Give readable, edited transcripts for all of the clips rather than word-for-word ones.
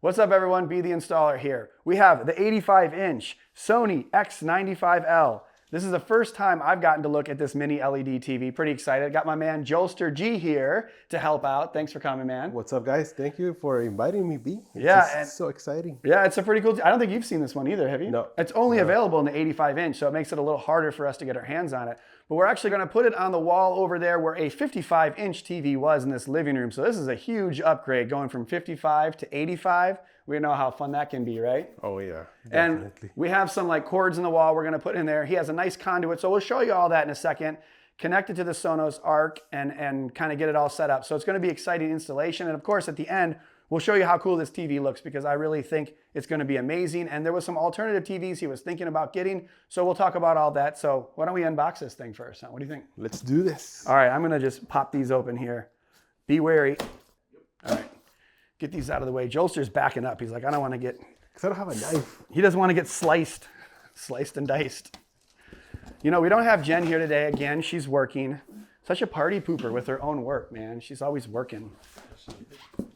What's up everyone, Be the Installer here. We have the 85-inch Sony X95L. This is the first time I've gotten to look at this mini LED TV. Pretty excited. Got my man Jolster G here to help out. Thanks for coming, man. What's up, guys? Thank you for inviting me, B. It's so exciting. Yeah, it's a pretty cool. I don't think you've seen this one either, have you? No. It's only available in the 85-inch, so it makes it a little harder for us to get our hands on it. But we're actually going to put it on the wall over there where a 55-inch TV was in this living room. So this is a huge upgrade, going from 55 to 85. We know how fun that can be, right? Oh yeah, definitely. And we have some like cords in the wall we're going to put in there. He has a nice conduit, so we'll show you all that in a second. Connect it to the Sonos Arc and kind of get it all set up. So it's going to be exciting installation. And of course, at the end, we'll show you how cool this TV looks because I really think it's going to be amazing. And there was some alternative TVs he was thinking about getting. So we'll talk about all that. So why don't we unbox this thing first? Huh? What do you think? Let's do this. All right, I'm going to just pop these open here. Be wary. All right. Get these out of the way. Jolster's backing up. He's like, I don't want to get... Because I don't have a knife. He doesn't want to get sliced and diced. You know, we don't have Jen here today. Again, she's working. Such a party pooper with her own work, man. She's always working.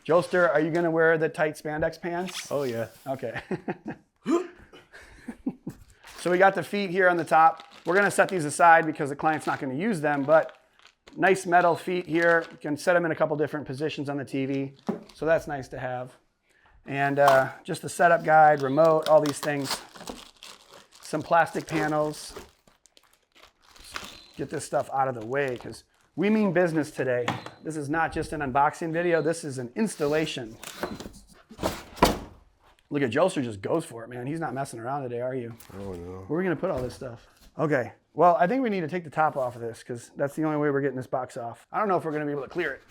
Jolster, are you going to wear the tight spandex pants? Oh, yeah. Okay. So we got the feet here on the top. We're going to set these aside because the client's not going to use them, but nice metal feet here. You can set them in a couple different positions on the TV. So that's nice to have. And just the setup guide, remote, all these things. Some plastic panels. Get this stuff out of the way because we mean business today. This is not just an unboxing video. This is an installation. Look at Jolster just goes for it, man. He's not messing around today, are you? Oh, no. Where are we going to put all this stuff? Okay. Well, I think we need to take the top off of this because that's the only way we're getting this box off. I don't know if we're going to be able to clear it.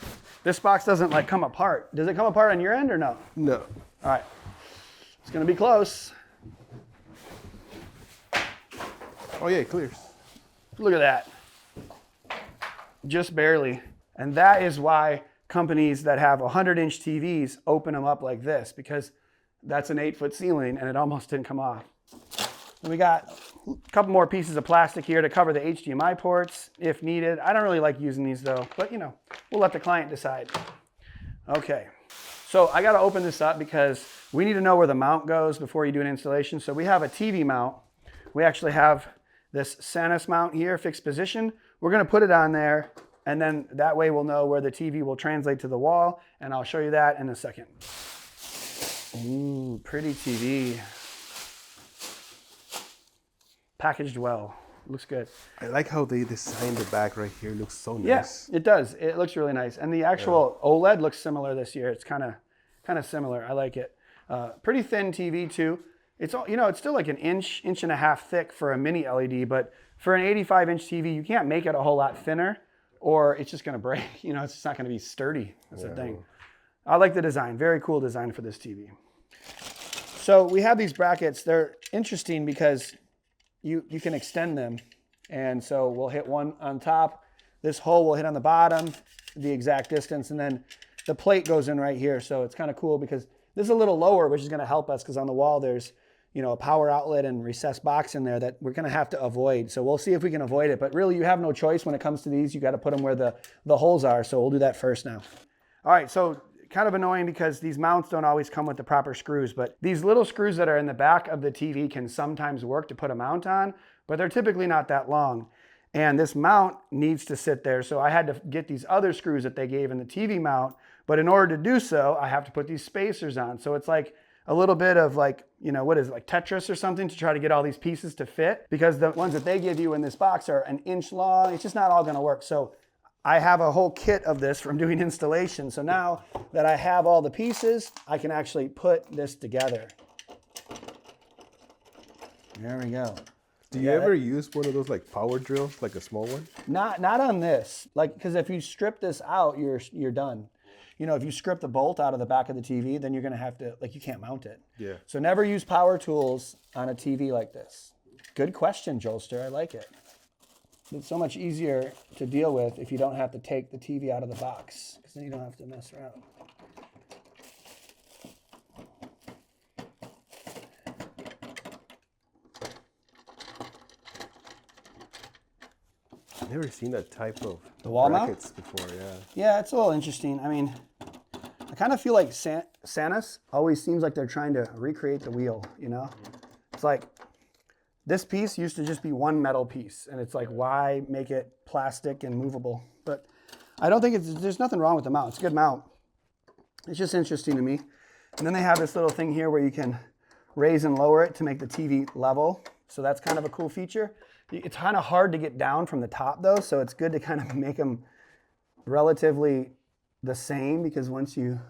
This box doesn't like come apart. Does it come apart on your end or no? No. All right. It's going to be close. Oh, yeah, it clears. Look at that. Just barely. And that is why companies that have 100-inch TVs open them up like this because that's an 8-foot ceiling and it almost didn't come off. And we got a couple more pieces of plastic here to cover the HDMI ports if needed. I don't really like using these though, but you know, we'll let the client decide. Okay, so I gotta open this up because we need to know where the mount goes before you do an installation. So we have a TV mount. We actually have this Sanus mount here, fixed position. We're gonna put it on there and then that way we'll know where the TV will translate to the wall and I'll show you that in a second. Ooh, pretty TV. Packaged well. Looks good. I like how they designed the back right here. It looks so nice. Yeah, it does. It looks really nice. And the actual OLED looks similar this year. It's kind of similar. I like it. Pretty thin TV too. It's all, you know, it's still like an inch and a half thick for a mini LED, but for an 85-inch TV, you can't make it a whole lot thinner or it's just going to break. You know, it's just not going to be sturdy. That's the thing. I like the design. Very cool design for this TV. So we have these brackets. They're interesting because you can extend them. And so we'll hit one on top. This hole will hit on the bottom, the exact distance. And then the plate goes in right here. So it's kind of cool because this is a little lower, which is going to help us because on the wall there's, you know, a power outlet and recessed box in there that we're going to have to avoid. So we'll see if we can avoid it. But really, you have no choice when it comes to these. You got to put them where the holes are. So we'll do that first now. All right, so kind of annoying because these mounts don't always come with the proper screws, but these little screws that are in the back of the TV can sometimes work to put a mount on, but they're typically not that long. And this mount needs to sit there. So I had to get these other screws that they gave in the TV mount, but in order to do so, I have to put these spacers on. So it's like a little bit of like, you know, what is it, like Tetris or something to try to get all these pieces to fit because the ones that they give you in this box are an inch long. It's just not all gonna work. So I have a whole kit of this from doing installation. So now that I have all the pieces, I can actually put this together. There we go. Do you ever use one of those like power drills, like a small one? Not on this, like, because if you strip this out, you're done. You know, if you strip the bolt out of the back of the TV, then you're gonna have to, like, you can't mount it. Yeah. So never use power tools on a TV like this. Good question, Jolster, I like it. It's so much easier to deal with if you don't have to take the TV out of the box, because then you don't have to mess around. I've never seen that type of the wall brackets mount before, yeah. Yeah, it's a little interesting. I mean, I kind of feel like Sanus always seems like they're trying to recreate the wheel, you know? It's like this piece used to just be one metal piece, and it's like, why make it plastic and movable? But I don't think there's nothing wrong with the mount. It's a good mount. It's just interesting to me. And then they have this little thing here where you can raise and lower it to make the TV level. So that's kind of a cool feature. It's kind of hard to get down from the top though, so it's good to kind of make them relatively the same, because once you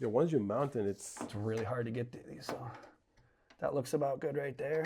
mount it, it's really hard to get these. So that looks about good right there.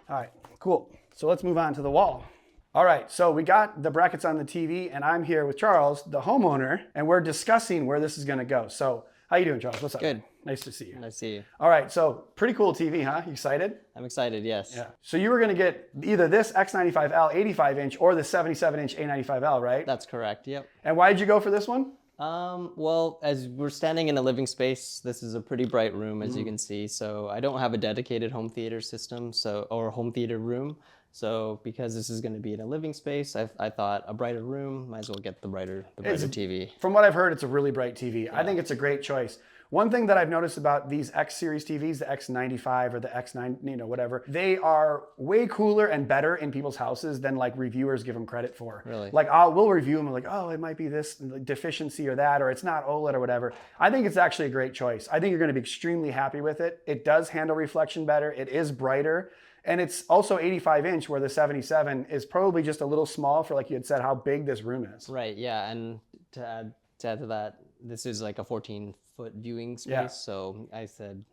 All right, cool. So let's move on to the wall. All right, so we got the brackets on the TV, and I'm here with Charles, the homeowner, and we're discussing where this is gonna go. So how you doing, Charles? What's up? Good. Nice to see you. Nice to see you. All right, so pretty cool TV, huh? You excited? I'm excited, yes. Yeah. So you were gonna get either this X95L 85-inch or the 77-inch A95L, right? That's correct, yep. And why did you go for this one? Well, as we're standing in a living space, this is a pretty bright room, as you can see. So I don't have a dedicated home theater system, or home theater room. So because this is going to be in a living space, I thought a brighter room, might as well get the brighter TV. From what I've heard, it's a really bright TV. Yeah. I think it's a great choice. One thing that I've noticed about these X series TVs, the X95 or the X9, whatever, they are way cooler and better in people's houses than like reviewers give them credit for. Really? Like we'll review them like, oh, it might be this deficiency or that, or it's not OLED or whatever. I think it's actually a great choice. I think you're going to be extremely happy with it. It does handle reflection better. It is brighter. And it's also 85-inch, where the 77 is probably just a little small for, like you had said, how big this room is. Right, yeah, and to add to that, this is like a 14-foot viewing space, yeah. So I said,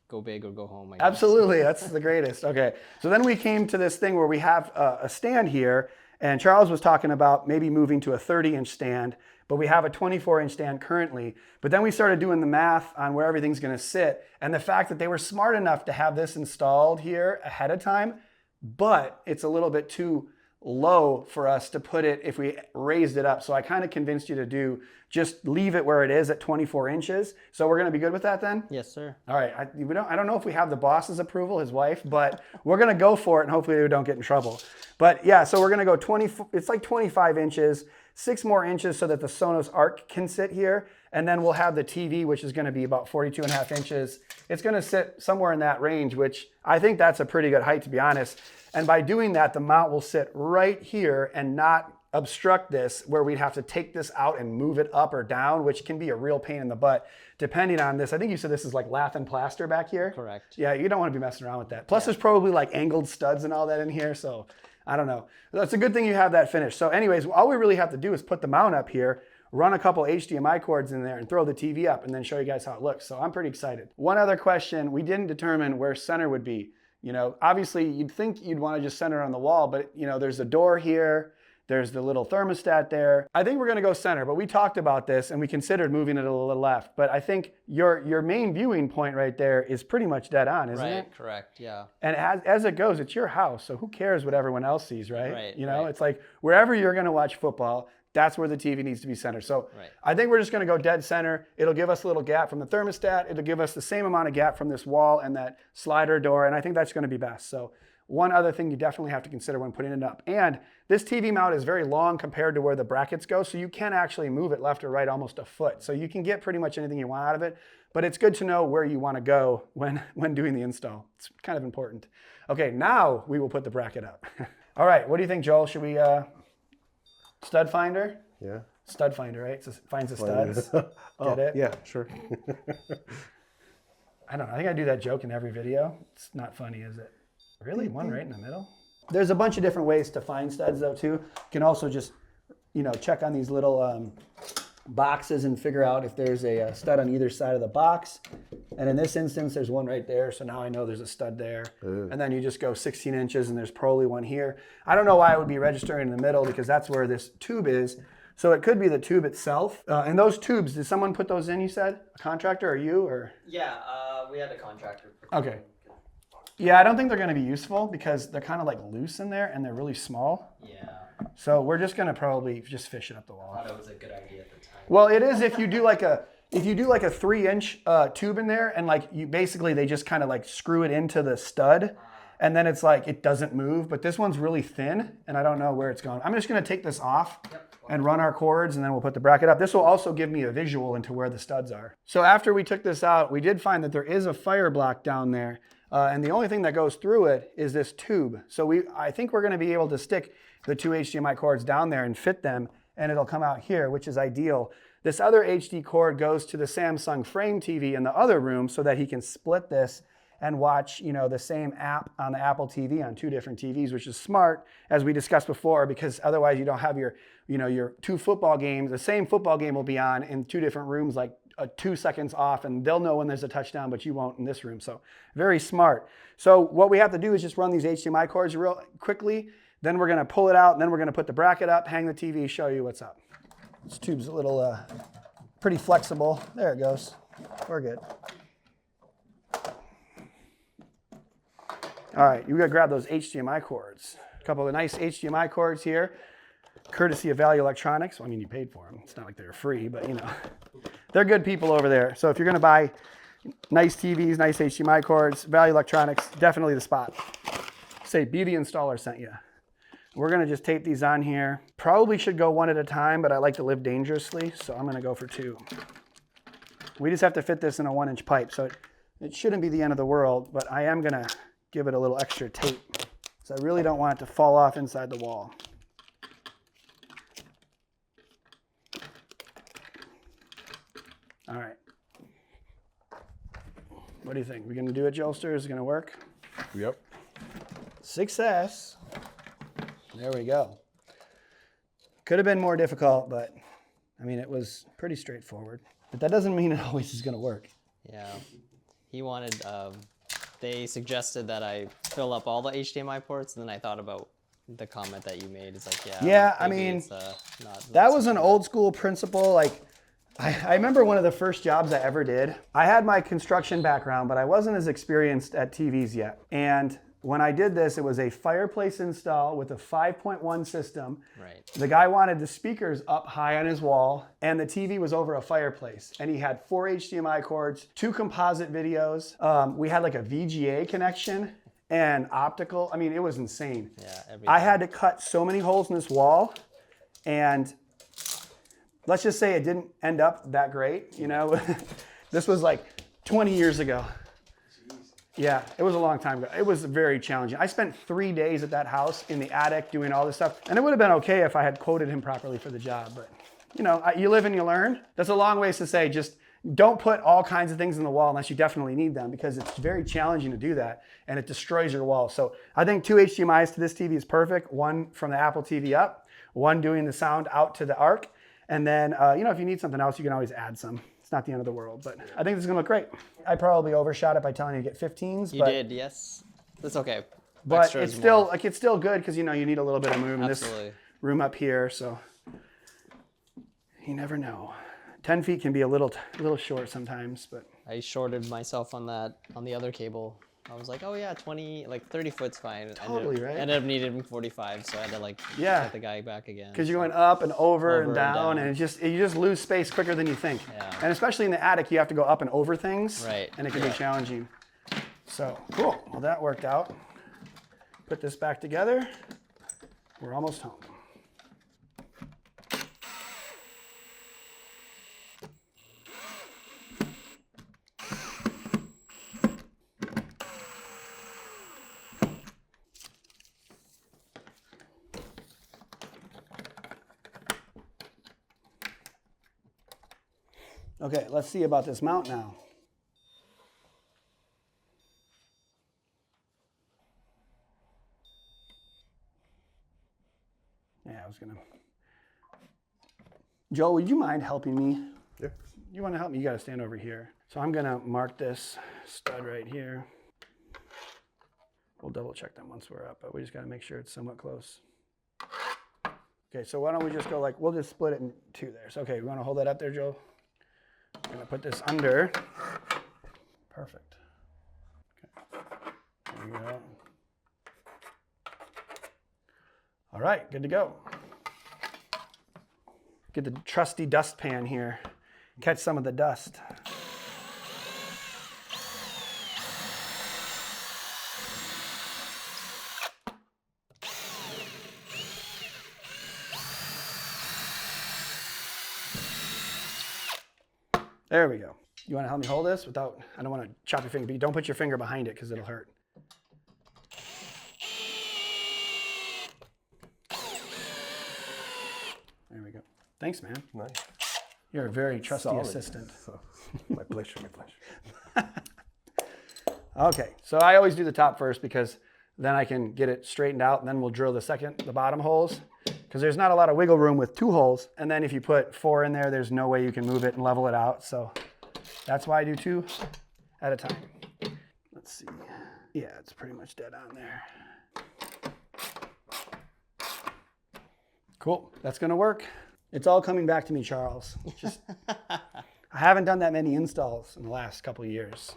go big or go home, I guess. Absolutely, that's the greatest. Okay, so then we came to this thing where we have a stand here, and Charles was talking about maybe moving to a 30-inch stand, but we have a 24-inch stand currently. But then we started doing the math on where everything's gonna sit, and the fact that they were smart enough to have this installed here ahead of time, but it's a little bit too low for us to put it if we raised it up. So I kind of convinced you to just leave it where it is at 24 inches. So we're gonna be good with that then? Yes, sir. All right, I don't know if we have the boss's approval, his wife, but we're gonna go for it, and hopefully we don't get in trouble. But yeah, so we're gonna go it's like 25 inches, 6 more inches so that the Sonos Arc can sit here. And then we'll have the TV, which is gonna be about 42.5 inches. It's gonna sit somewhere in that range, which I think that's a pretty good height, to be honest. And by doing that, the mount will sit right here and not obstruct this, where we'd have to take this out and move it up or down, which can be a real pain in the butt, depending on this. I think you said this is like lath and plaster back here. Correct. Yeah, you don't want to be messing around with that. Plus, there's probably like angled studs and all that in here, so I don't know. That's a good thing you have that finished. So anyways, all we really have to do is put the mount up here, run a couple HDMI cords in there, and throw the TV up, and then show you guys how it looks. So I'm pretty excited. One other question, we didn't determine where center would be. Obviously you'd think you'd want to just center it on the wall, but there's a door here, there's the little thermostat there. I think we're gonna go center, but we talked about this and we considered moving it a little left. But I think your main viewing point right there is pretty much dead on, isn't it? Right, correct, yeah. And as it goes, it's your house, so who cares what everyone else sees, right? Right, It's like wherever you're gonna watch football, that's where the TV needs to be centered. So I think we're just gonna go dead center. It'll give us a little gap from the thermostat. It'll give us the same amount of gap from this wall and that slider door, and I think that's gonna be best. So one other thing you definitely have to consider when putting it up. And this TV mount is very long compared to where the brackets go, so you can actually move it left or right almost a foot. So you can get pretty much anything you want out of it, but it's good to know where you wanna go when doing the install. It's kind of important. Okay, now we will put the bracket up. All right, what do you think, Joel? Should we, stud finder? Yeah. Stud finder, right? So it finds the studs. Get it? Yeah, sure. I don't know. I think I do that joke in every video. It's not funny, is it? Really? One right in the middle? There's a bunch of different ways to find studs, though, too. You can also just, check on these little boxes and figure out if there's a stud on either side of the box. And in this instance, there's one right there. So now I know there's a stud there. And then you just go 16 inches and there's probably one here. I don't know why I would be registering in the middle, because that's where this tube is. So it could be the tube itself. And those tubes, did someone put those in, you said? A contractor or you? Or? Yeah, we had a contractor. Okay. Yeah, I don't think they're going to be useful because they're kind of like loose in there and they're really small. Yeah. So we're just going to probably just fish it up the wall. I thought it was a good idea at the time. Well, it is if you do like a 3-inch tube in there, and like they just kind of like screw it into the stud, and then it's like it doesn't move. But this one's really thin, and I don't know where it's going. I'm just going to take this off. Yep. and run our cords, and then we'll put the bracket up. This will also give me a visual into where the studs are. So after we took this out, we did find that there is a fire block down there, and the only thing that goes through it is this tube. So I think we're gonna be able to stick the 2 HDMI cords down there and fit them, and it'll come out here, which is ideal. This other HD cord goes to the Samsung Frame TV in the other room so that he can split this and watch, you know, the same app on the Apple TV on 2 different TVs, which is smart, as we discussed before, because otherwise you don't have your, you know, your 2 football games. The same football game will be on in 2 different rooms, like 2 seconds off, and they'll know when there's a touchdown, but you won't in this room. So very smart. So what we have to do is just run these HDMI cords real quickly. Then we're gonna pull it out, and then we're gonna put the bracket up, hang the TV, show you what's up. This tube's a little, pretty flexible. There it goes. We're good. All right, you gotta grab those HDMI cords. A couple of nice HDMI cords here, courtesy of Value Electronics. Well, I mean, you paid for them. It's not like they're free, but you know, they're good people over there. So if you're gonna buy nice TVs, nice HDMI cords, Value Electronics, definitely the spot. Say, Beauty Installer sent you. We're gonna just tape these on here. Probably should go 1 at a time, but I like to live dangerously, so I'm gonna go for 2. We just have to fit this in a 1-inch pipe, so it shouldn't be the end of the world, but I am gonna give it a little extra tape, so I really don't want it to fall off inside the wall. All right. What do you think? We gonna do it, Jolster? Is it gonna work? Yep. Success. There we go. Could have been more difficult, but I mean, it was pretty straightforward. But that doesn't mean it always is gonna work. Yeah, he wanted, they suggested that I fill up all the HDMI ports, and then I thought about the comment that you made. It's like, yeah, I maybe mean, it's, that was an old school principle. Like, I remember one of the first jobs I ever did. I had my construction background, but I wasn't as experienced at TVs yet. And when I did this, it was a fireplace install with a 5.1 system. Right. The guy wanted the speakers up high on his wall, and the TV was over a fireplace. And he had 4 HDMI cords, 2 composite videos. We had like a VGA connection and optical. I mean, it was insane. Yeah, everything. I had to cut so many holes in this wall, and let's just say it didn't end up that great, you know? This was like 20 years ago. Yeah, it was a long time ago. It was very challenging. I spent 3 days at that house in the attic doing all this stuff. And it would have been okay if I had quoted him properly for the job. But, you know, you live and you learn. That's a long ways to say just don't put all kinds of things in the wall unless you definitely need them, because it's very challenging to do that and it destroys your wall. So I think 2 HDMIs to this TV is perfect. 1 from the Apple TV up, 1 doing the sound out to the ARC. And then, you know, if you need something else, you can always add some. It's not the end of the world, but I think this is gonna look great. I probably overshot it by telling you to get 15s. You did, yes. That's okay. But Extra it's is still more. like it's still good because you know you need a little bit of movement in Absolutely. this room up here. So you never know. 10 feet can be a little short sometimes, but I shorted myself on that, on the other cable. I was like, oh yeah, 20, like 30 foot's fine. Totally, right? Ended up needing 45, so I had to like get the guy back again. because you're going up and over and down, down. and you just lose space quicker than you think. Yeah. And especially in the attic, you have to go up and over things, Right. and it can be challenging. So cool. Well, that worked out. Put this back together. We're almost home. Okay, let's see about this mount now. Yeah, I was gonna. Joel, would you mind helping me? Yeah. You want to help me? You got to stand over here. So I'm gonna mark this stud right here. We'll double check them once we're up, but we just got to make sure it's somewhat close. Okay, so why don't we just go like, we'll just split it in 2 there. So, okay, we want to hold that up there, Joel? I'm gonna put this under. Perfect. Okay. There we go. All right, good to go. Get the trusty dustpan here. Catch some of the dust. There we go. You want to help me hold this without, I don't want to chop your finger, but don't put your finger behind it because it'll hurt. There we go. Thanks, man. Nice. You're a very trusty Solid. assistant. So, my pleasure, my pleasure. Okay, so I always do the top first because then I can get it straightened out and then we'll drill the bottom holes because there's not a lot of wiggle room with 2 holes. And then if you put 4 in there, there's no way you can move it and level it out. So that's why I do 2 at a time. Let's see. Yeah, it's pretty much dead on there. Cool, that's gonna work. It's all coming back to me, Charles. Just, I haven't done that many installs in the last couple of years.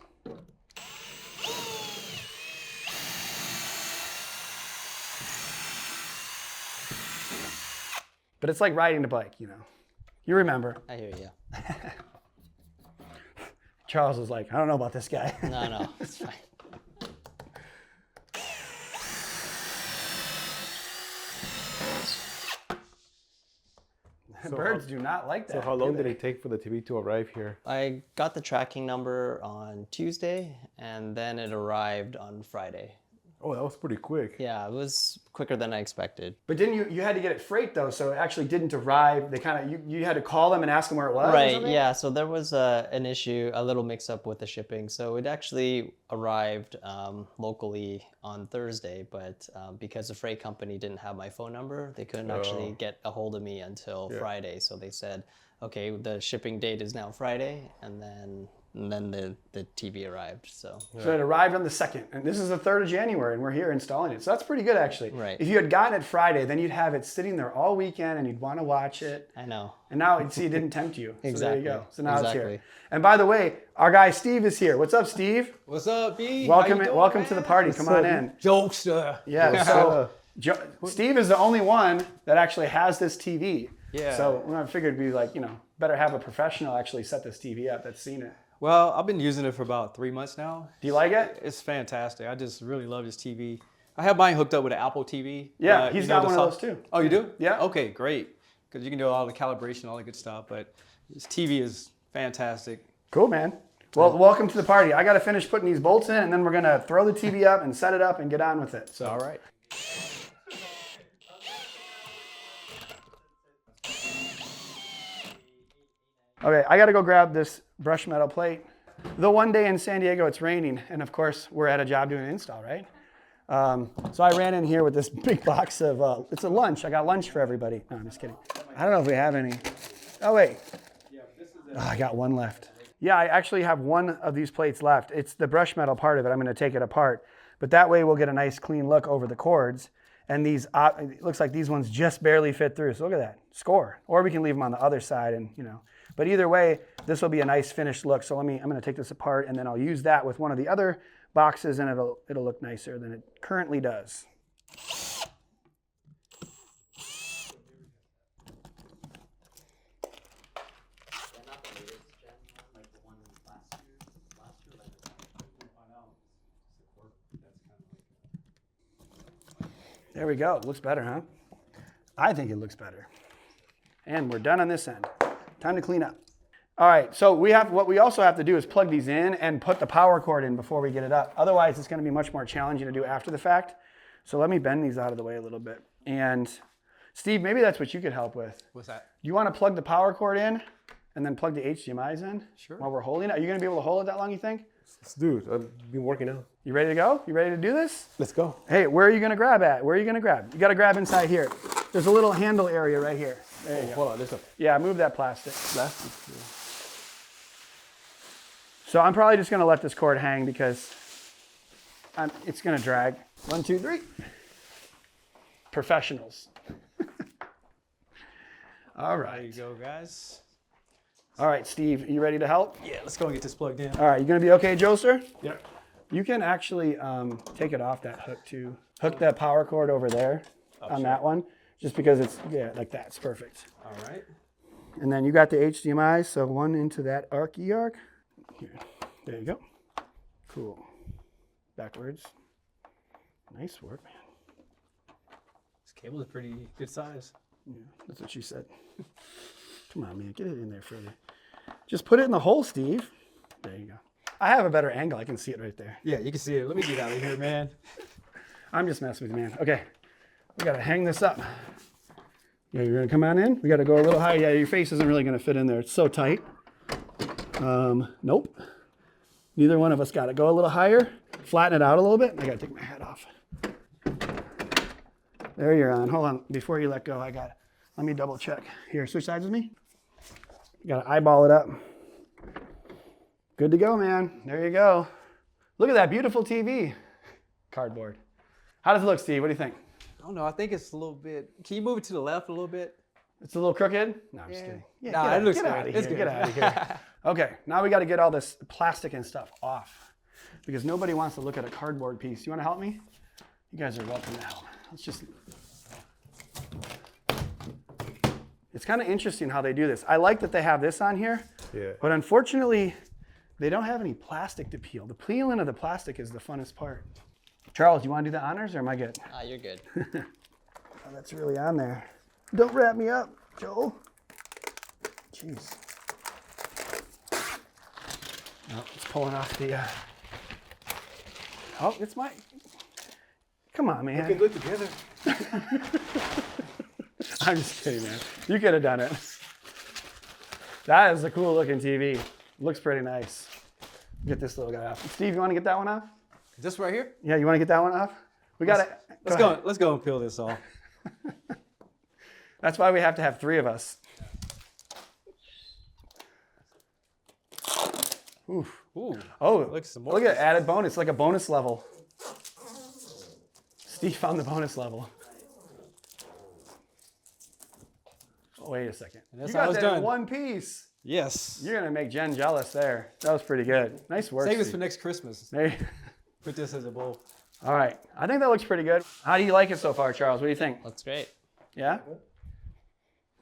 But it's like riding a bike, you know. You remember. I hear you. Charles was like, I don't know about this guy. No, it's fine. Birds do not like that. So how long do did they? it take for the TV to arrive here? I got the tracking number on Tuesday, and then it arrived on Friday. Oh, that was pretty quick. Yeah, it was quicker than I expected. But didn't you had to get it freight though, so it actually didn't arrive. They kind of you had to call them and ask them where it was. Or Right, something? yeah, so there was an issue, a little mix up with the shipping. So it actually arrived locally on Thursday, but because the freight company didn't have my phone number, they couldn't actually get a hold of me until Friday. So they said, okay, the shipping date is now Friday, and then the TV arrived. So So it arrived on the 2nd, and this is the 3rd of January, and we're here installing it. So that's pretty good, actually. Right. If you had gotten it Friday, then you'd have it sitting there all weekend, and you'd want to watch it. I know. And now, see, it didn't tempt you. So there you go. So now it's here. Exactly. And by the way, our guy Steve is here. What's up, Steve? What's up, B? Welcome, How you doing, welcome to the man? party. Come on in. Jokester. Yeah. So Steve is the only one that actually has this TV. Yeah. So I figured we'd like, better have a professional actually set this TV up that's seen it. Well, I've been using it for about 3 months now. Do you like it? It's fantastic. I just really love this TV. I have mine hooked up with an Apple TV. Yeah, but, he's you know, got one the of soft- those too. Oh, you do? Yeah. Okay, great. Because you can do all the calibration, all the good stuff. But this TV is fantastic. Cool, man. Well, welcome to the party. I got to finish putting these bolts in, and then we're going to throw the TV up and set it up and get on with it. So. All right. Okay, I got to go grab this brush metal plate. The one day in San Diego, it's raining, and of course, we're at a job doing an install, right? So I ran in here with this big box of, it's a lunch. I got lunch for everybody. No, I'm just kidding. I don't know if we have any. Oh, wait. Oh, I got one left. Yeah, I actually have one of these plates left. It's the brush metal part of it. I'm going to take it apart. But that way, we'll get a nice clean look over the cords. And these, it looks like these ones just barely fit through. So look at that, score. Or we can leave them on the other side and, But either way, this will be a nice finished look. So I'm going to take this apart and then I'll use that with one of the other boxes and it'll look nicer than it currently does. There we go. It looks better, huh? I think it looks better. And we're done on this end. Time to clean up. All right, so what we also have to do is plug these in and put the power cord in before we get it up. Otherwise, it's going to be much more challenging to do after the fact. So let me bend these out of the way a little bit. And Steve, maybe that's what you could help with. What's that? Do you want to plug the power cord in and then plug the HDMIs in? Sure. While we're holding it? Are you going to be able to hold it that long, you think? Let's do it. I've been working out. You ready to go? You ready to do this? Let's go. Hey, where are you going to grab at? Where are you going to grab? You got to grab inside here. There's a little handle area right here. There you go. Hold on, there's a Yeah, move that plastic. plastic. So I'm probably just going to let this cord hang because it's going to drag. 1, 2, 3. Professionals. All There right. you go, guys. All right, Steve, are you ready to help? Yeah, let's go and get this plugged in. All right, you going to be okay, Joester? Yep. You can actually take it off that hook too. Hook that power cord over there on that one, just because it's, like that. It's perfect. All right. And then you got the HDMI, so one into that arc. Here. There you go. Cool. Backwards. Nice work, man. This cable is pretty good size. Yeah, that's what she said. Come on, man. Get it in there further. Just put it in the hole, Steve. There you go. I have a better angle. I can see it right there. Yeah, you can see it. Let me get out of here, man. I'm just messing with you, man. Okay, we gotta hang this up. Yeah, you're gonna come on in. We gotta go a little higher. Yeah, your face isn't really gonna fit in there. It's so tight. Nope. Neither one of us got it. Go a little higher. Flatten it out a little bit. I gotta take my hat off. There you're on. Hold on. Before you let go, let me double check. Here, switch sides with me. You gotta eyeball it up. Good to go, man. There you go. Look at that beautiful TV. Cardboard. How does it look, Steve? What do you think? I don't know. I think it's a little bit. Can you move it to the left a little bit? It's a little crooked? No, I'm just kidding. Yeah, Nah, it looks get good. out of It's here. good. Get out of here. Okay, now we got to get all this plastic and stuff off because nobody wants to look at a cardboard piece. You want to help me? You guys are welcome to help. Let's just. It's kind of interesting how they do this. I like that they have this on here, Yeah. but unfortunately, they don't have any plastic to peel. The peeling of the plastic is the funnest part. Charles, you want to do the honors or am I good? You're good. Oh, that's really on there. Don't wrap me up, Joel. Jeez. Oh, it's pulling off the. Oh, it's my. Come on, man. We can do it together. I'm just kidding, man. You could have done it. That is a cool looking TV. Looks pretty nice. Get this little guy off. Steve, you want to get that one off? This right here? Yeah, you want to get that one off? We got it. Let's go and peel this off. That's why we have to have 3 of us. Oof. Ooh. Oh, Looks some look at added bonus, like a bonus level. Steve found the bonus level. Oh, wait a second. And that's You how got it's that in done. one piece. Yes. You're gonna make Jen jealous there. That was pretty good. Nice work. Save this Steve. for next Christmas. There you- Put this as a bowl. All right. I think that looks pretty good. How do you like it so far, Charles? What do you think? Looks great. Yeah?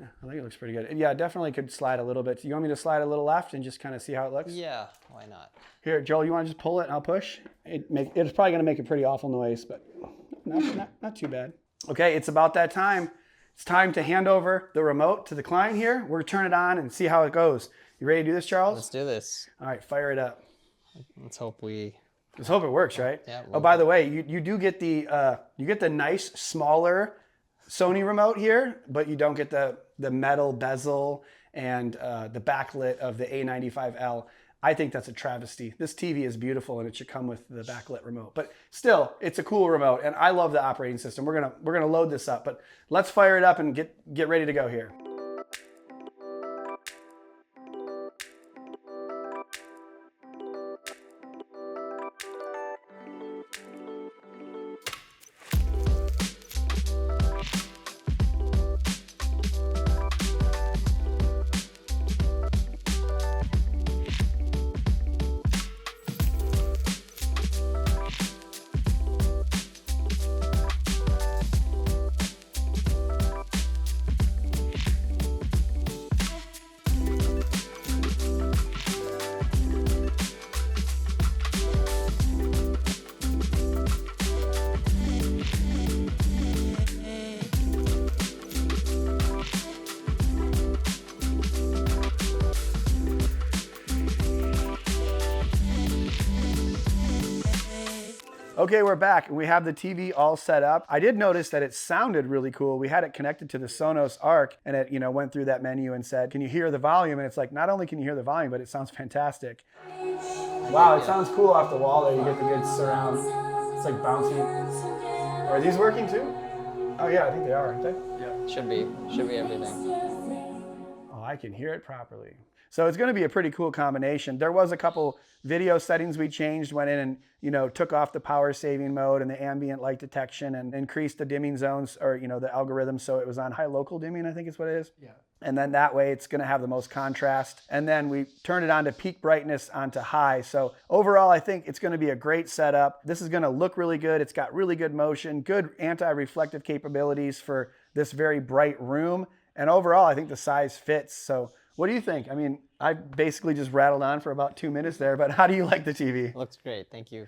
Yeah, I think it looks pretty good. Yeah, definitely could slide a little bit. You want me to slide a little left and just kind of see how it looks? Yeah, why not? Here, Joel, you want to just pull it and I'll push? It's probably going to make a pretty awful noise, but not too bad. Okay, it's about that time. It's time to hand over the remote to the client here. We're going to turn it on and see how it goes. You ready to do this, Charles? Let's do this. All right, fire it up. Let's hope we. Let's hope it works, right? Yeah, Oh, by the way, you do get the nice smaller Sony remote here, but you don't get the metal bezel and the backlit of the A95L. I think that's a travesty. This TV is beautiful and it should come with the backlit remote. But still, it's a cool remote and I love the operating system. We're gonna load this up, but let's fire it up and get ready to go here. Okay, we're back and we have the TV all set up. I did notice that it sounded really cool. We had it connected to the Sonos Arc and it, went through that menu and said, can you hear the volume? And it's like, not only can you hear the volume, but it sounds fantastic. Wow, it sounds cool off the wall there. You get the good surround. It's like bouncing. Are these working too? Oh yeah, I think they are, aren't they? Yeah. Should be everything. Oh, I can hear it properly. So it's going to be a pretty cool combination. There was a couple video settings we changed, went in and, took off the power saving mode and the ambient light detection and increased the dimming zones or, the algorithm. So it was on high local dimming, I think is what it is. Yeah. And then that way it's going to have the most contrast. And then we turned it on to peak brightness onto high. So overall, I think it's going to be a great setup. This is going to look really good. It's got really good motion, good anti-reflective capabilities for this very bright room. And overall, I think the size fits. So what do you think? I mean, I basically just rattled on for about 2 minutes there, but how do you like the TV? Looks great. Thank you.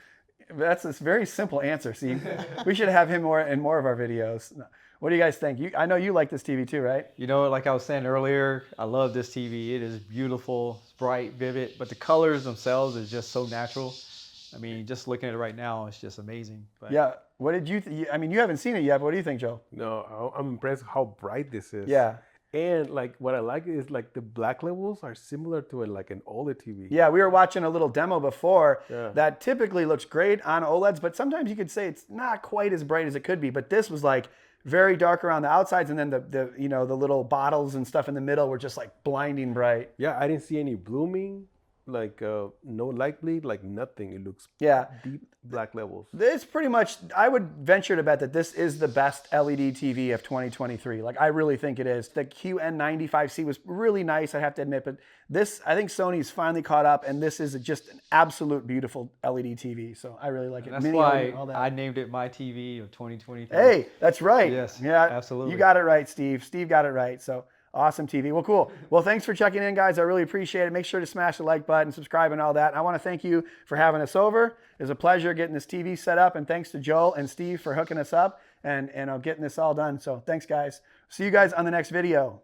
That's a very simple answer. See, we should have him in more of our videos. What do you guys think? I know you like this TV too, right? You know, like I was saying earlier, I love this TV. It is beautiful, it's bright, vivid, but the colors themselves is just so natural. I mean, just looking at it right now, it's just amazing. But Yeah. What did you? I mean, you haven't seen it yet, but what do you think, Joe? No, I'm impressed how bright this is. Yeah. And like what I like is like the black levels are similar to like an OLED TV. Yeah, we were watching a little demo before Yeah. that typically looks great on OLEDs, but sometimes you could say it's not quite as bright as it could be. But this was like very dark around the outsides, and then the you know, the little bottles and stuff in the middle were just like blinding bright. Yeah, I didn't see any blooming, like no light bleed, like nothing. It looks Yeah. deep black levels. This pretty much, I would venture to bet that this is the best LED TV of 2023. Like, I really think it is. The QN95C was really nice, I have to admit, but this, I think Sony's finally caught up, and this is just an absolute beautiful LED TV. So I really like it. that's Mini why LED, all that. I named it my TV of 2023. Hey, that's right. Yes, yeah, absolutely. You got it right, Steve. Steve got it right. So awesome TV. Well, cool. Well, thanks for checking in, guys. I really appreciate it. Make sure to smash the like button, subscribe, and all that. And I want to thank you for having us over. It was a pleasure getting this TV set up, and thanks to Joel and Steve for hooking us up and getting this all done. So thanks, guys. See you guys on the next video.